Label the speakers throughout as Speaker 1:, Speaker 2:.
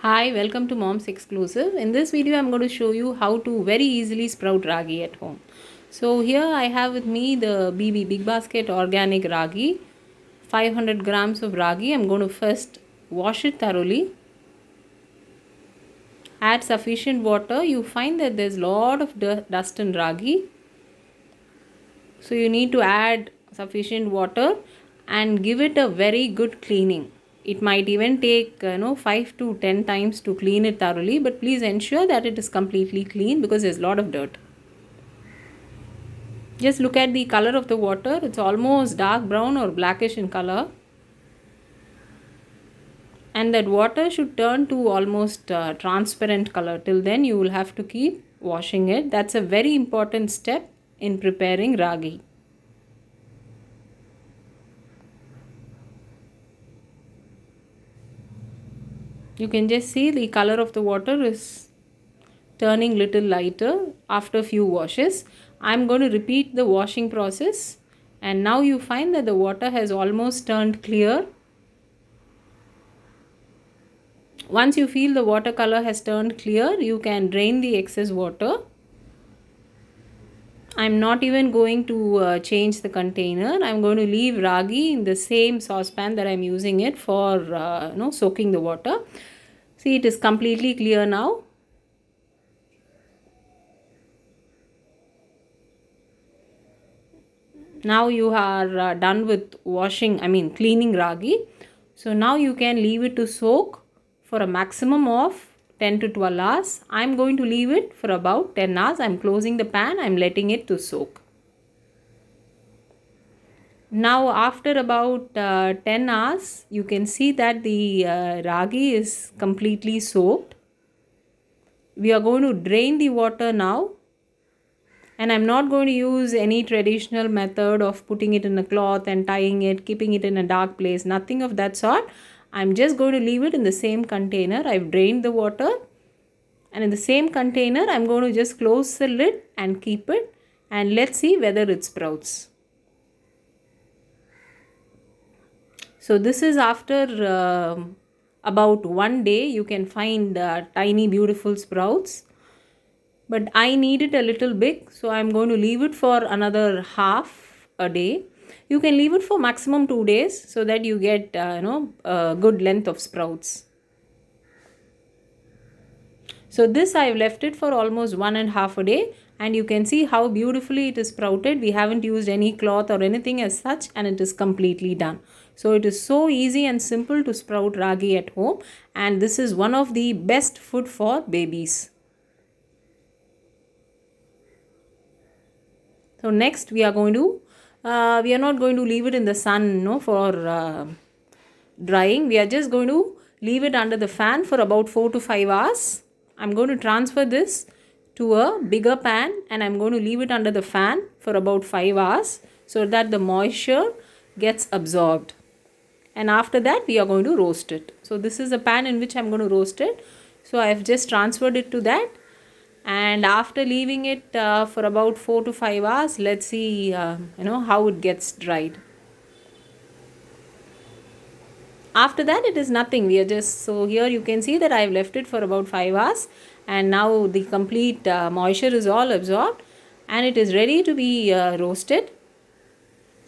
Speaker 1: Hi, welcome to Mom's Exclusive. In this video, I'm going to show you how to very easily sprout ragi at home. So here I have with me the BB Big Basket Organic Ragi, 500 grams of ragi. I'm going to first wash it thoroughly. Add sufficient water. You find that there's a lot of dust in ragi. So you need to add sufficient water and give it a very good cleaning. It might even take 5 to 10 times to clean it thoroughly, but please ensure that it is completely clean because there's a lot of dirt. Just look at the color of the water. It's almost dark brown or blackish in color. And that water should turn to almost transparent color. Till then you will have to keep washing it. That's a very important step in preparing ragi. You can just see the color of the water is turning little lighter after a few washes. I'm going to repeat the washing process, and now you find that the water has almost turned clear. Once you feel the water color has turned clear, you can drain the excess water. I'm not even going to change the container. I'm going to leave ragi in the same saucepan that I'm using it for soaking the water. See, it is completely clear now. Now you are done with cleaning ragi. So now you can leave it to soak for a maximum of 10 to 12 hours. I'm going to leave it for about 10 hours. I'm closing the pan. I'm letting it to soak. Now after about 10 hours, you can see that the ragi is completely soaked. We are going to drain the water now. And I'm not going to use any traditional method of putting it in a cloth and tying it, keeping it in a dark place, nothing of that sort. I'm just going to leave it in the same container. I've drained the water, and in the same container, I'm going to just close the lid and keep it, and let's see whether it sprouts. So this is after about 1 day. You can find tiny beautiful sprouts. But I need it a little big, so I'm going to leave it for another half a day. You can leave it for maximum 2 days so that you get a good length of sprouts. So this I've left it for almost 1.5 a day, and you can see how beautifully it is sprouted. We haven't used any cloth or anything as such, and it is completely done. So it is so easy and simple to sprout ragi at home, and this is one of the best food for babies. So next we are going to, we are not going to leave it in the sun for drying. We are just going to leave it under the fan for about 4 to 5 hours. I'm going to transfer this to a bigger pan, and I'm going to leave it under the fan for about 5 hours so that the moisture gets absorbed. And after that we are going to roast it. So this is a pan in which I'm going to roast it. So I have just transferred it to that. And after leaving it for about 4 to 5 hours, let's see how it gets dried. After that it is nothing. We are just, so here you can see that I have left it for about 5 hours, and now the complete moisture is all absorbed and it is ready to be roasted.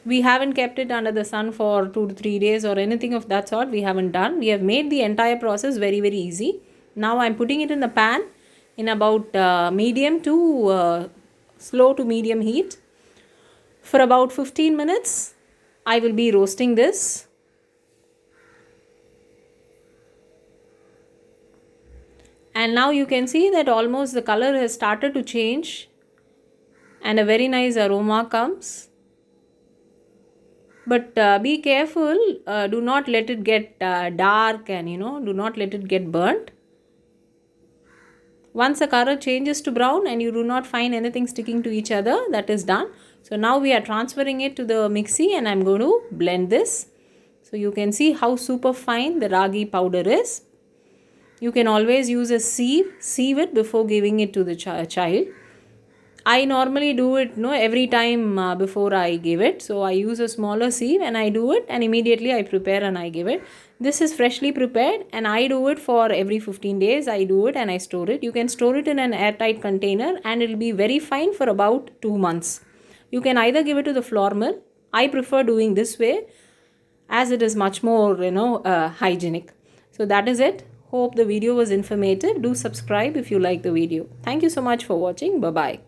Speaker 1: We haven't kept it under the sun for 2 to 3 days or anything of that sort. We haven't done. We have made the entire process very, very easy. Now I'm putting it in the pan in about medium to slow to medium heat. For about 15 minutes, I will be roasting this. And now you can see that almost the color has started to change and a very nice aroma comes. But be careful, do not let it get dark, and do not let it get burnt. Once the color changes to brown and you do not find anything sticking to each other, that is done. So now we are transferring it to the mixie, and I'm going to blend this. So you can see how super fine the ragi powder is. You can always use a sieve it before giving it to the child. I normally do it every time before I give it. So I use a smaller sieve and I do it, and immediately I prepare and I give it. This is freshly prepared and I do it for every 15 days. I do it and I store it. You can store it in an airtight container and it will be very fine for about 2 months. You can either give it to the flour mill. I prefer doing this way as it is much more, hygienic. So that is it. Hope the video was informative. Do subscribe if you like the video. Thank you so much for watching. Bye bye.